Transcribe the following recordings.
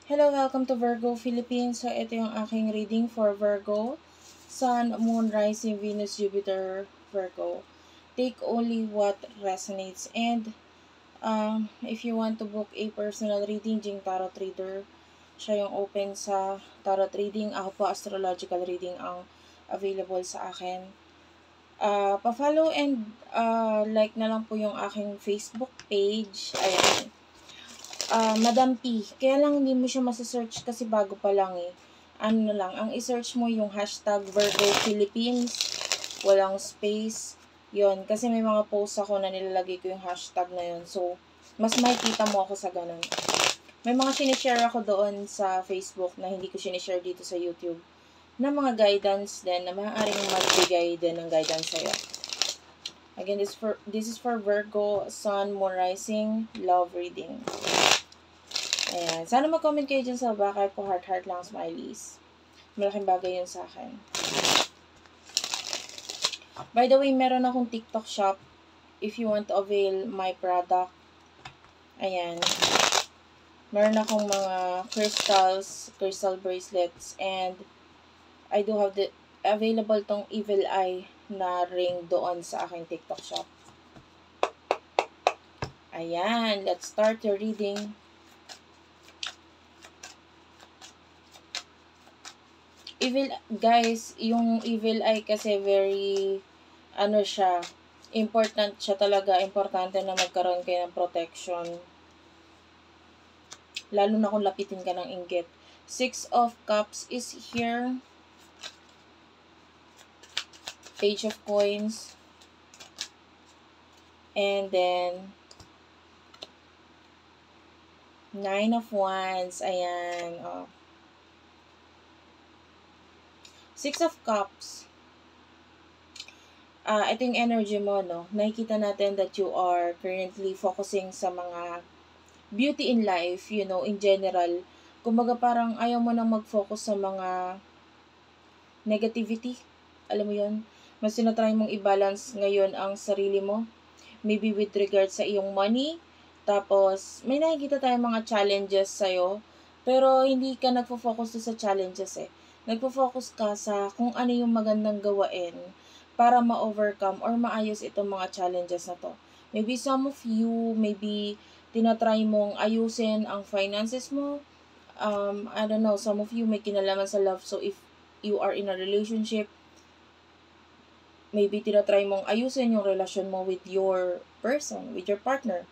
Hello, welcome to Virgo Philippines. So, ito yung aking reading for Virgo. Sun, Moon, Rising, Venus, Jupiter, Virgo. Take only what resonates. And if you want to book a personal reading, Jing Tarot Reader, siya yung open sa tarot reading. Ako po, astrological reading ang available sa akin. Pa-follow and like na lang po yung aking Facebook page. Ayan. Madam P. Kaya lang hindi mo siya masa-search kasi bago pa lang eh. Ano na lang, ang i-search mo yung hashtag Virgo Philippines. Walang space. Yon kasi may mga posts ako na nilalagay ko yung hashtag na yun. So, mas makikita mo ako sa ganun. May mga sinishare ako doon sa Facebook na hindi ko sinishare dito sa YouTube. Na mga guidance din na maaaring magbigay din ng guidance sa'yo. Again, this is for Virgo, Sun, Moon, Rising, Love Reading. Ayan. Sana mag-comment kayo dyan sa baba. Kahit po heart lang, smileys. Malaking bagay yun sa akin. By the way, meron akong TikTok shop. If you want to avail my product. Ayan. Meron akong mga crystal bracelets. And I do have the available tong Evil Eye na ring doon sa aking TikTok shop. Ayan. Let's start your reading. Guys, yung Evil Eye kasi very, siya, importante na magkaroon kayo ng protection. Lalo na kung lapitin ka ng inggit. 6 of Cups is here. Page of Coins. And then, 9 of Wands. Ayan, oh. 6 of Cups. Ito yung energy mo, no? Nakikita natin that you are currently focusing sa mga beauty in life, in general. Kumbaga parang ayaw mo nang mag-focus sa mga negativity. Alam mo yun? Mas sinatry mong i-balance ngayon ang sarili mo. Maybe with regard sa iyong money. Tapos, may nakikita tayong mga challenges sa'yo. Pero hindi ka nagfo-focus sa challenges eh. Nagpo-focus ka sa kung ano yung magandang gawain para ma-overcome or maayos itong mga challenges na to. Maybe some of you, tinatry mong ayusin ang finances mo. I don't know, some of you may kinalaman sa love. So, if you are in a relationship, maybe tinatry mong ayusin yung relasyon mo with your person, with your partner.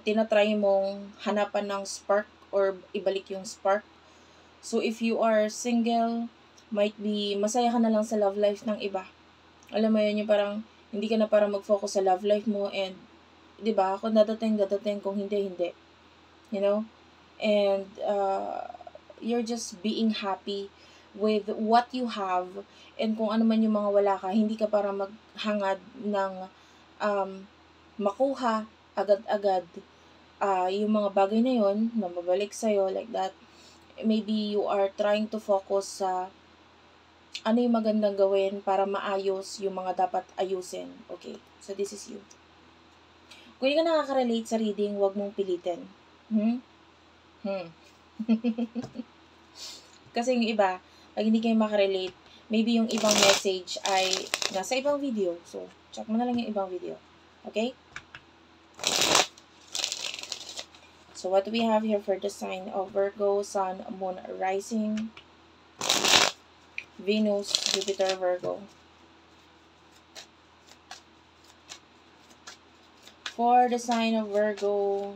Tinatry mong hanapan ng spark or ibalik yung spark. So, if you are single, might be masaya ka na lang sa love life ng iba. Alam mo yun, yung parang hindi ka na parang mag-focus sa love life mo and, di ba, kung dadating, kung hindi. You know? And, you're just being happy with what you have and kung ano man yung mga wala ka, hindi ka para maghangad ng makuha agad-agad yung mga bagay na yun na mabalik sa'yo like that. Maybe you are trying to focus sa ano yung magandang gawin para maayos yung mga dapat ayusin. Okay, so this is you. Kung hindi ka nakaka-relate sa reading, huwag mong pilitin. Kasi yung iba, pag hindi kayo makarelate, maybe yung ibang message ay nasa ibang video. So, check mo na lang yung ibang video. Okay? So, what do we have here for the sign of Virgo, Sun, Moon, Rising, Venus, Jupiter, Virgo. For the sign of Virgo,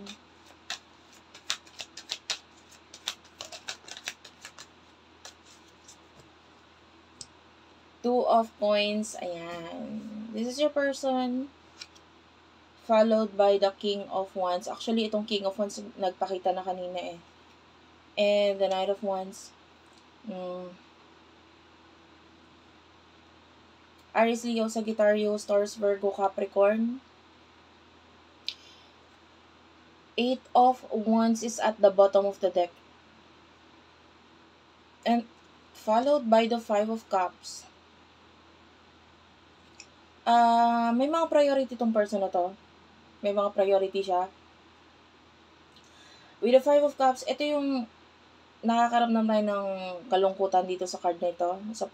Two of Coins, ayan. This is your person. Followed by the King of Wands. Actually, itong King of Wands, nagpakita na kanina eh. And the Knight of Wands. Aries, Leo, Sagittarius, Taurus, Virgo, Capricorn. 8 of Wands is at the bottom of the deck. And followed by the 5 of Cups. May mga priority tong person na to. May mga priority siya. With the Five of Cups, ito yung nakakaramdam tayo ng kalungkutan dito sa card na ito, sa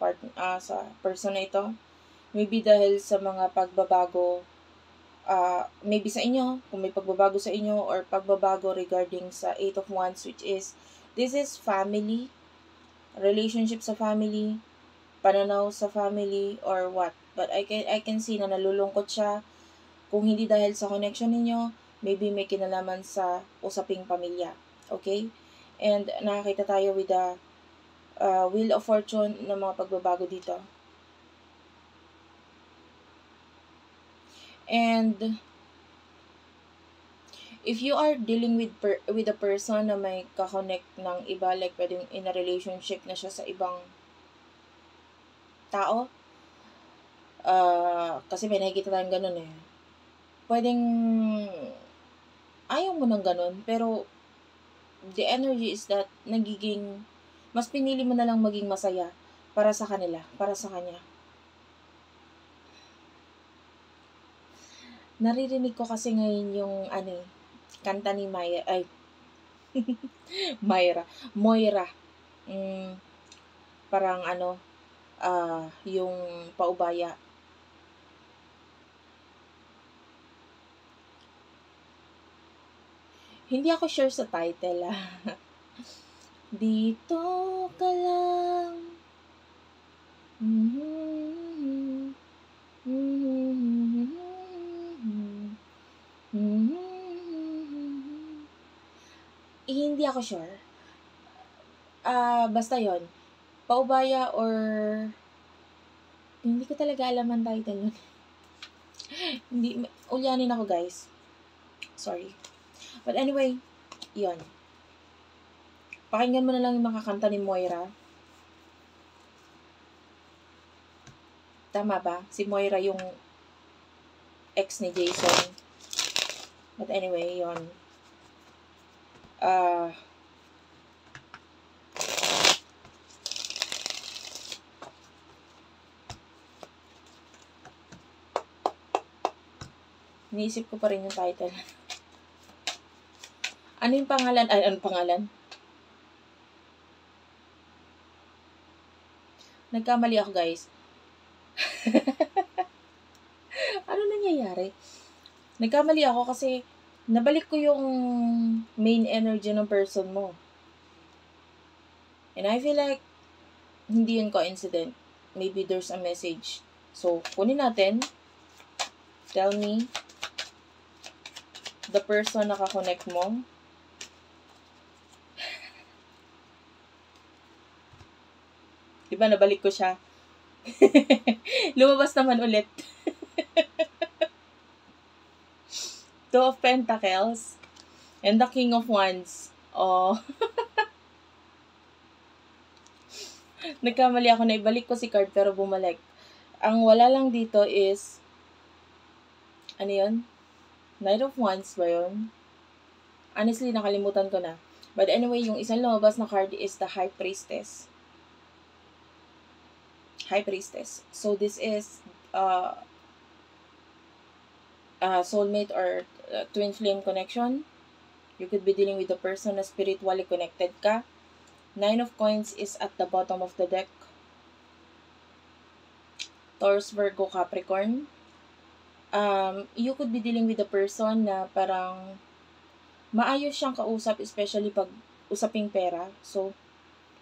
person na ito. Maybe dahil sa mga pagbabago, maybe sa inyo, kung may pagbabago sa inyo, or pagbabago regarding sa Eight of Wands, which is, this is family, relationship sa family, pananaw sa family, or what. But I can see na nalulungkot siya, kung hindi dahil sa connection ninyo, maybe may kinalaman sa usaping pamilya. Okay? And nakakita tayo with the Wheel of Fortune ng mga pagbabago dito. And if you are dealing with a person na may ka-connect ng iba, like pwedeng in a relationship na siya sa ibang tao, kasi may nakikita tayong ganun eh. Pwedeng ayaw mo ng ganun, pero the energy is that mas pinili mo na lang maging masaya para sa kanila, para sa kanya. Naririnig ko kasi ngayon yung kanta ni Moira. Parang yung paubaya. Hindi ako sure sa title Dito ka lang. Hindi ako sure. Basta yon, paubaya or hindi ko talaga alam ang title nun. Hindi, ulyanin ako guys. Sorry. But anyway, yon. Pakinggan mo na lang yung makakanta ni Moira. Tama ba? Si Moira yung ex ni Jason. But anyway, yon. Iniisip ko pa rin yung title. Ano yung pangalan? Anong pangalan? Nagkamali ako, guys. Ano nangyayari? Nagkamali ako kasi nabalik ko yung main energy ng person mo. And I feel like hindi yun coincident. Maybe there's a message. So, kunin natin. Tell me the person nakakonect mo. Diba, nabalik ko siya. Lumabas naman ulit. Two of Pentacles and the King of Wands. Oh. Nagkamali ako na ibalik ko si card pero bumalik. Ang wala lang dito is ano yun? Knight of Wands ba yun? Honestly, nakalimutan ko na. But anyway, yung isang lumabas na card is the High Priestess. High Priestess. So, this is soulmate or twin flame connection. You could be dealing with a person na spiritually connected ka. Nine of Coins is at the bottom of the deck. Taurus, Virgo, Capricorn. You could be dealing with a person na parang maayos siyang kausap, especially pag usaping pera. So,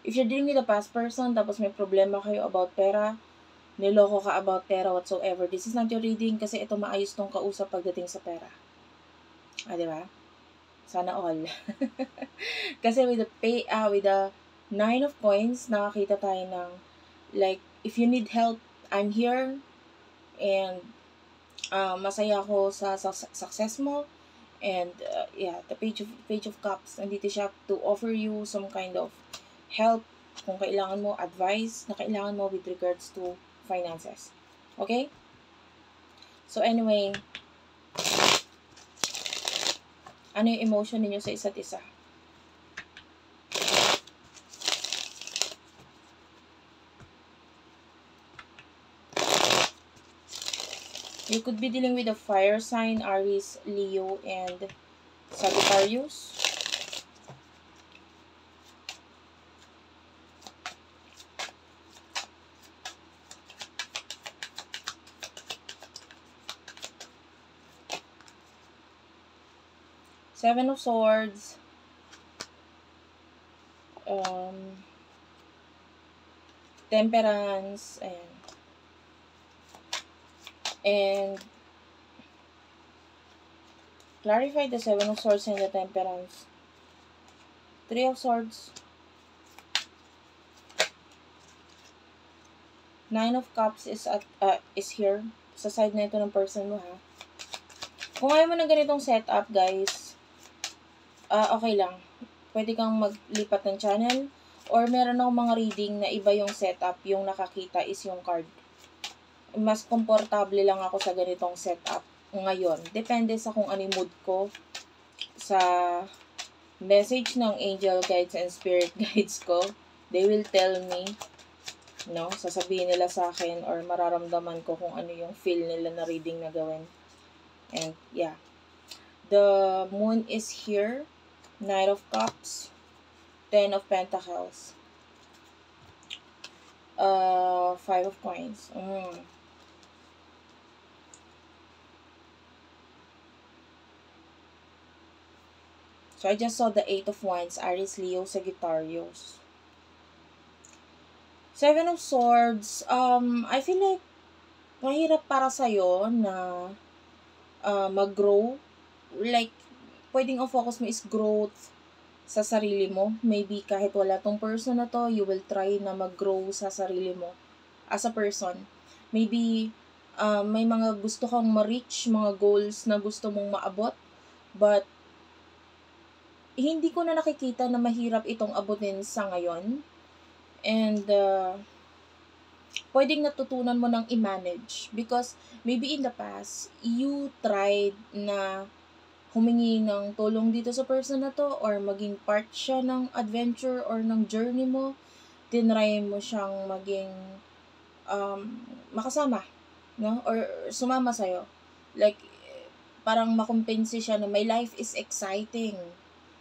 if you're dealing with a past person, tapos may problema kayo about pera, niloko ka about pera whatsoever, this is not your reading kasi ito maayos tong kausap pagdating sa pera. Diba? Sana all. Kasi with the Nine of Coins, nakakita tayo ng, like, if you need help, I'm here, and masaya ako sa success mo, and the Page of Cups, nandito siya to offer you some kind of help, kung kailangan mo, advice na kailangan mo with regards to finances. Okay? So anyway, ano yung emotion ninyo sa isa't isa? You could be dealing with a fire sign, Aries, Leo, and Sagittarius. Seven of Swords, um, Temperance, ayan. And clarify the Seven of Swords and the Temperance. Three of Swords, Nine of Cups is here sa side na ito ng person mo, ha. Kung ayaw mo na ganitong setup, guys, okay lang. Pwede kang maglipat ng channel, or meron akong mga reading na iba yung setup, yung nakakita is yung card. Mas komportable lang ako sa ganitong setup ngayon. Depende sa kung ano yung mood ko, sa message ng angel guides and spirit guides ko. They will tell me, no? Sasabihin nila sa akin or mararamdaman ko kung ano yung feel nila na reading na gawin. And yeah. The moon is here. Knight of Cups. Ten of Pentacles. Five of Coins. So, I just saw the Eight of Wands, Aries, Leo, Sagittarius. Seven of Swords, I feel like mahirap para sa'yo na mag-grow. Like, pwedeng ang focus mo is growth sa sarili mo. Maybe kahit wala tong person na to, you will try na mag-grow sa sarili mo as a person. Maybe, may mga gusto kang ma-reach, mga goals na gusto mong maabot, but hindi ko na nakikita na mahirap itong abutin sa ngayon. And, pwedeng natutunan mo ng i-manage. Because, maybe in the past, you tried na humingi ng tulong dito sa person na to, or maging part siya ng adventure or ng journey mo. Tinry mo siyang maging makasama, no? Or sumama sa'yo. Like, parang makumpensi siya na my life is exciting.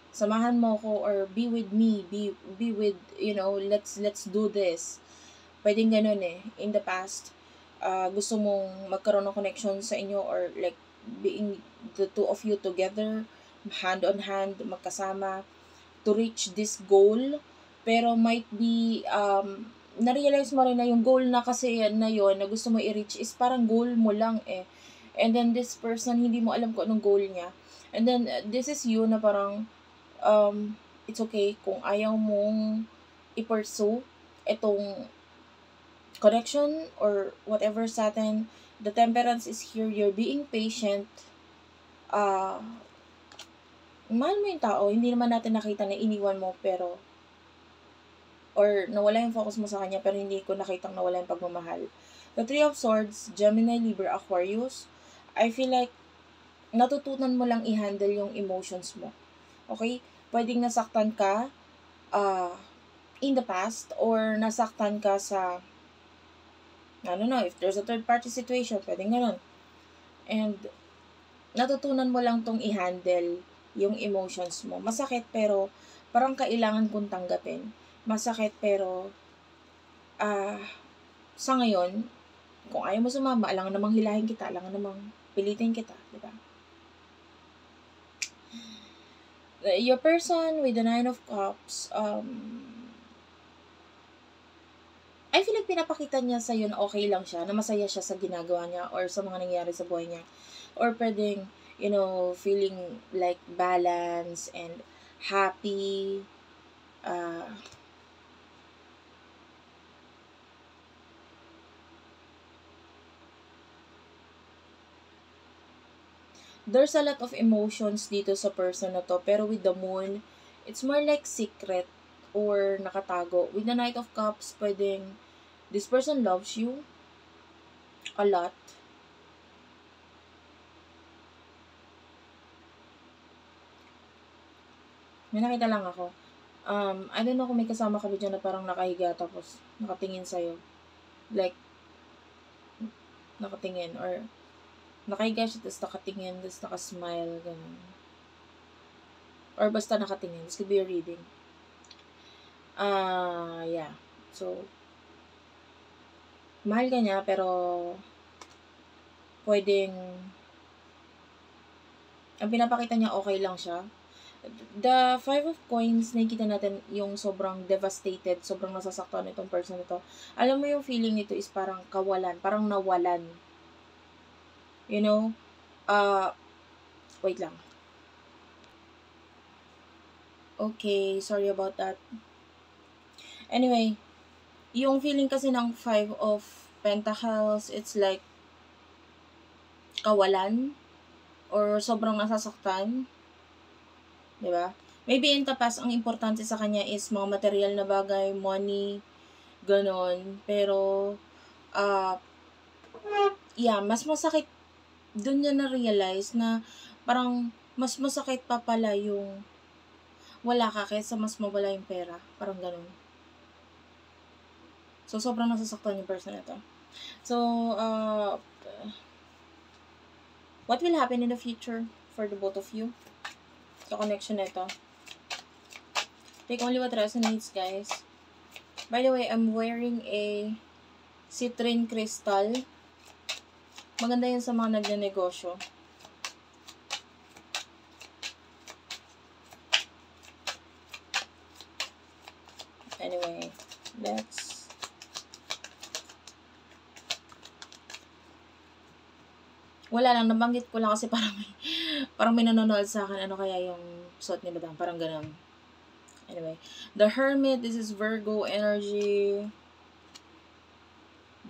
Samahan mo ko, or be with me, be with, let's do this. Pwedeng ganun eh. In the past, gusto mong magkaroon ng connection sa inyo, or like, being the two of you together, hand on hand, magkasama, to reach this goal. Pero might be, na-realize mo rin na yung goal na kasi na yun, na gusto mo i-reach is parang goal mo lang eh. And then this person, hindi mo alam kung anong goal niya. And then, this is you na parang, it's okay kung ayaw mong i-pursue itong connection or whatever sa atin. The Temperance is here. You're being patient. Mahal mo yung tao. Hindi naman natin nakita na iniwan mo, pero or nawala yung focus mo sa kanya, pero hindi ko nakitang nawala yung pagmamahal. The Three of Swords, Gemini, Libra, Aquarius, I feel like natutunan mo lang i-handle yung emotions mo. Okay? Pwedeng nasaktan ka in the past, or nasaktan ka sa, I don't know, if there's a third party situation, pwedeng ganun. And natutunan mo lang tong i-handle yung emotions mo. Masakit, pero parang kailangan kong tanggapin. Masakit, pero sa ngayon, kung ayaw mo sumama, alangan namang hilahin kita, alangan namang pilitin kita, diba? Your person with the Nine of Cups, I feel like pinapakita niya sa'yo na okay lang siya, na masaya siya sa ginagawa niya or sa mga nangyayari sa buhay niya. Or pwedeng, feeling like balance and happy. There's a lot of emotions dito sa person na to, pero with the moon, it's more like secret or nakatago. With the Knight of Cups, pwedeng this person loves you a lot. May nakita lang ako. I don't know kung may kasama ka ba dyan na parang nakahiga tapos nakatingin sa'yo. Like, nakatingin or nakahiga siya tapos nakatingin tapos nakasmile, ganun. Or basta nakatingin. This could be a reading. Yeah. So, mahal ka niya, pero pwedeng Ang pinapakita niya okay lang siya. The 5 of Coins, nakikita natin yung sobrang devastated, sobrang nasasaktan nitong person nito. Alam mo yung feeling nito is parang kawalan, parang nawalan. You know? Wait lang. Okay, sorry about that. Anyway, yung feeling kasi ng 5 of Pentacles, it's like kawalan or sobrang nasasaktan. Diba? Maybe in the past, ang importante sa kanya is mga material na bagay, money, ganon. Pero, yeah, mas masakit, dun niya na-realize na parang mas masakit pa pala yung wala ka kaysa mas mawala yung pera. Parang ganon. So, sobrang nasasaktan yung person na to. So, what will happen in the future for the both of you? The connection na ito. Take only what resonates, guys. By the way, I'm wearing a citrine crystal. Maganda yun sa mga nagnenegosyo. Anyway, let's... Wala lang, nabanggit ko lang kasi parang may nanonood sa akin, ano kaya yung suot ni Madam, parang ganun. Anyway, the Hermit, this is Virgo energy,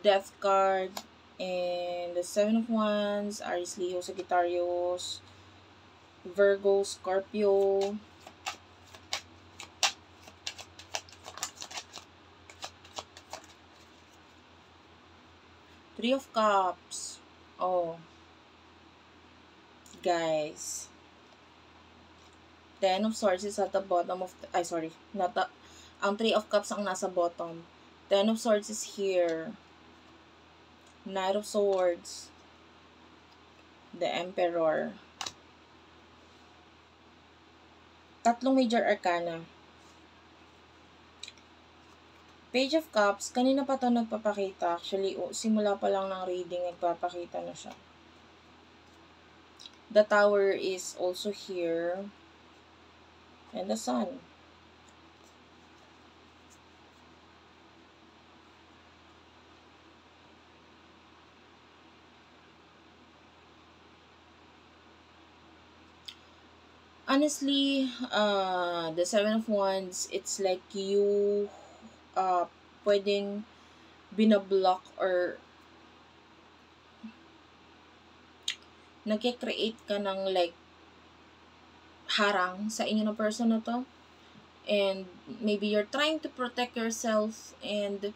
Death card, and the 7 of Wands, Aries, Leo, Sagittarius, Virgo, Scorpio, Three of Cups. Oh, guys, 10 of Swords is at the bottom of ang 3 of Cups ang nasa bottom. 10 of Swords is here. Knight of Swords, the Emperor. Tatlong major arcana. Page of Cups, kanina pa ito nagpapakita. Actually, simula pa lang ng reading, nagpapakita na siya. The Tower is also here. And the Sun. Honestly, the 7 of Wands, it's like you pwedeng binablock or nagke-create ka ng like harang sa inyo na person na to. And maybe you're trying to protect yourself, and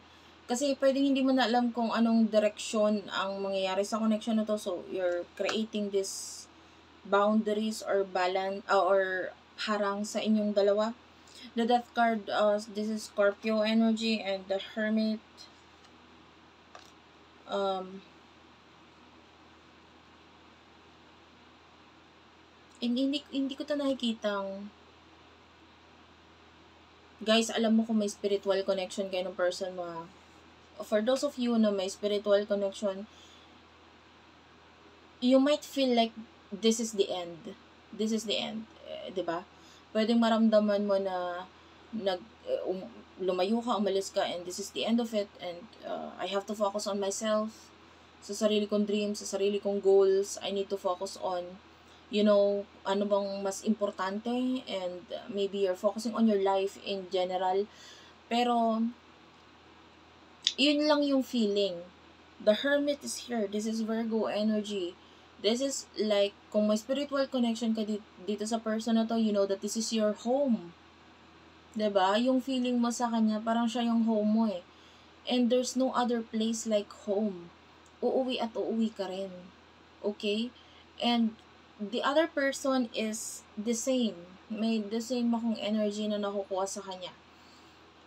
kasi pwedeng hindi mo na alam kung anong direksyon ang mangyayari sa connection na to. So, you're creating this boundaries or balance or harang sa inyong dalawa. The Death card, this is Scorpio energy, and the Hermit, hindi ko to nakikitang, guys, alam mo kung may spiritual connection kayo ng person mo. For those of you na may spiritual connection, you might feel like this is the end. This is the end. Diba? Pwedeng maramdaman mo na lumayo ka, umalis ka, and this is the end of it, and I have to focus on myself, sa sarili kong dreams, sa sarili kong goals. I need to focus on, ano bang mas importante, and maybe you're focusing on your life in general. Pero, yun lang yung feeling. The Hermit is here. This is Virgo energy. This is like, kung may spiritual connection ka dito sa person na to, you know that this is your home. Diba? Yung feeling mo sa kanya, parang siya yung home mo eh. And there's no other place like home. Uuwi at uuwi ka rin. Okay? And the other person is the same. May the same akong energy na nakukuha sa kanya.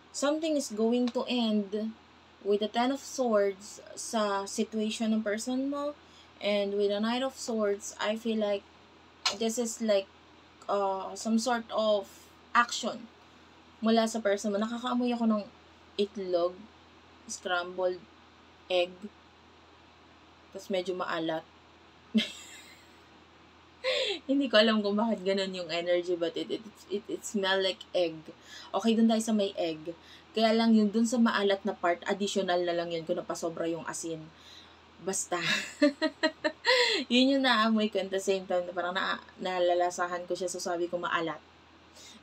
Something is going to end with the 10 of Swords sa situation ng person mo. And with the Knight of Swords, I feel like this is like some sort of action mula sa person mo. Nakakaamoy ako ng itlog, scrambled egg, tapos medyo maalat. Hindi ko alam kung bakit ganun yung energy, but it smell like egg. Okay, dun tayo sa may egg. Kaya lang yung dun sa maalat na part, additional na lang yun kung napasobra yung asin. Basta. Yun yung naamoy ko, at the same time, parang nalalasahan ko siya, so sabi ko maalat.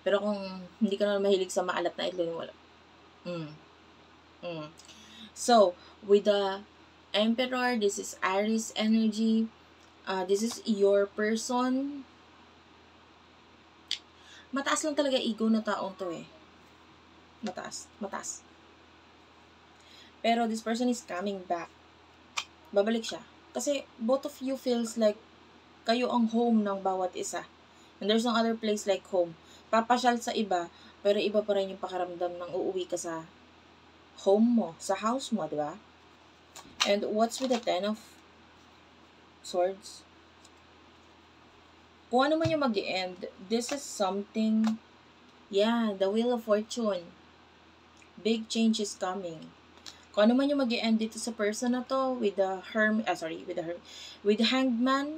Pero kung hindi ka na mahilig sa maalat na itlog, wala. So, with the Emperor, this is Aries energy. This is your person. Mataas lang talaga ego na taong to eh. Mataas. Pero this person is coming back. Babalik siya. Kasi both of you feels like kayo ang home ng bawat isa. And there's no other place like home. Papasyal sa iba, pero iba pa rin yung pakiramdam ng uuwi ka sa home mo, sa house mo, di ba? And what's with the Ten of Swords? Kung ano man yung mag-end, this is something, the Wheel of Fortune. Big change is coming. Kung ano man yung mag-end dito sa person na to, with the Hanged Man,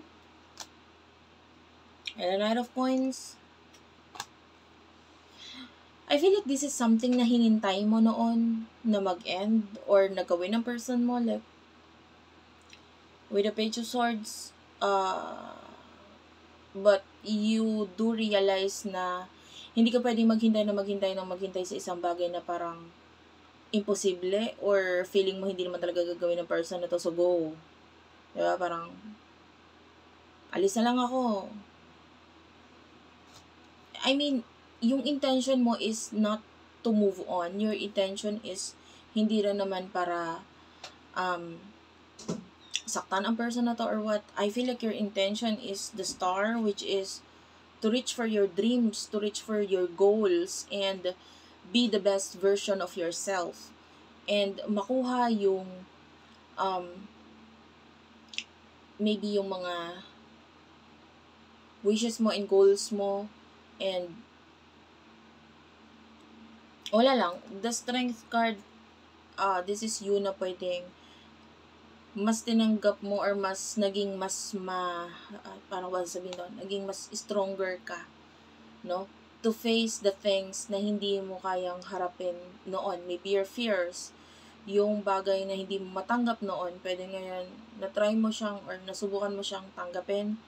and the Knight of Coins, I feel like this is something na hinintay mo noon na mag-end or nagawin ng person mo, like with the Page of Swords, but you do realize na hindi ka pwedeng maghintay sa isang bagay na parang imposible, or feeling mo hindi naman talaga gagawin ng person na to, so go. Diba? Parang alis na lang ako. I mean, yung intention mo is not to move on. Your intention is hindi rin naman para saktan ang person na to or what. I feel like your intention is the star, which is to reach for your dreams, to reach for your goals, and be the best version of yourself. And makuha yung maybe yung mga wishes mo and goals mo. And wala lang, the Strength card, this is you na pwedeng mas tinanggap mo or mas naging parang wala sabihin doon, naging mas stronger ka, no? To face the things na hindi mo kayang harapin noon. Maybe your fears, yung bagay na hindi mo matanggap noon, pwede ngayon na-try mo siyang or nasubukan mo siyang tanggapin,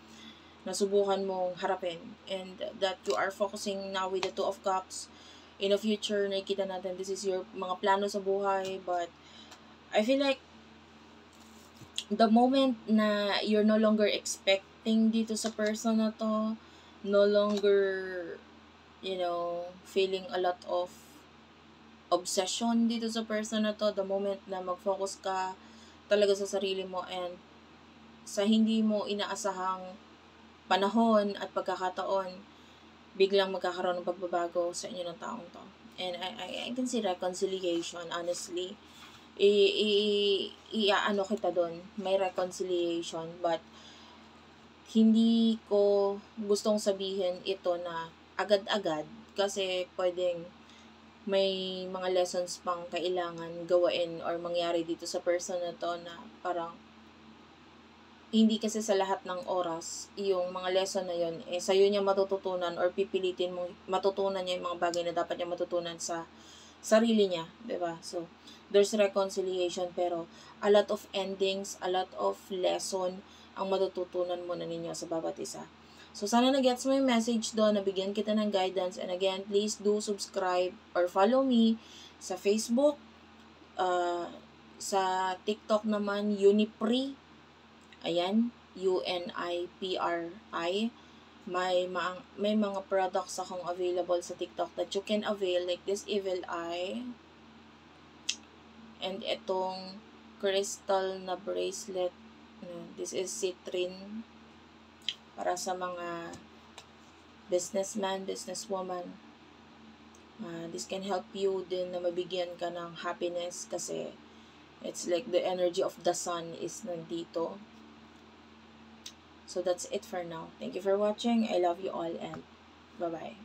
nasubukan mong harapin, and that you are focusing now with the Two of Cups. In the future, nakikita natin, this is your mga plano sa buhay, but I feel like the moment na you're no longer expecting dito sa person na to, no longer, feeling a lot of obsession dito sa person na to, the moment na mag-focus ka talaga sa sarili mo and sa hindi mo inaasahang panahon at pagkakataon, biglang magkakaroon ng pagbabago sa inyo ng taong to. And I can see reconciliation, honestly. Iaano kita doon, may reconciliation, but hindi ko gustong sabihin ito na agad-agad kasi pwedeng may mga lessons pang kailangan gawain or mangyari dito sa person na to na parang hindi kasi sa lahat ng oras, yung mga lesson na yun, sa'yo niya matututunan or pipilitin mong matutunan niya yung mga bagay na dapat niya matutunan sa sarili niya, diba? So, there's reconciliation, pero a lot of endings, a lot of lesson ang matututunan mo na ninyo sa bawat isa. So, sana na-gets mo yung message doon, nabigyan kita ng guidance, and again, please do subscribe or follow me sa Facebook, sa TikTok naman, Unipri. Ayan, UNIPRI. May mga products akong available sa TikTok that you can avail, like this Evil Eye. And itong crystal na bracelet. This is citrine. Para sa mga businessman, businesswoman. This can help you din na mabigyan ka ng happiness kasi it's like the energy of the sun is nandito. So that's it for now. Thank you for watching. I love you all and bye-bye.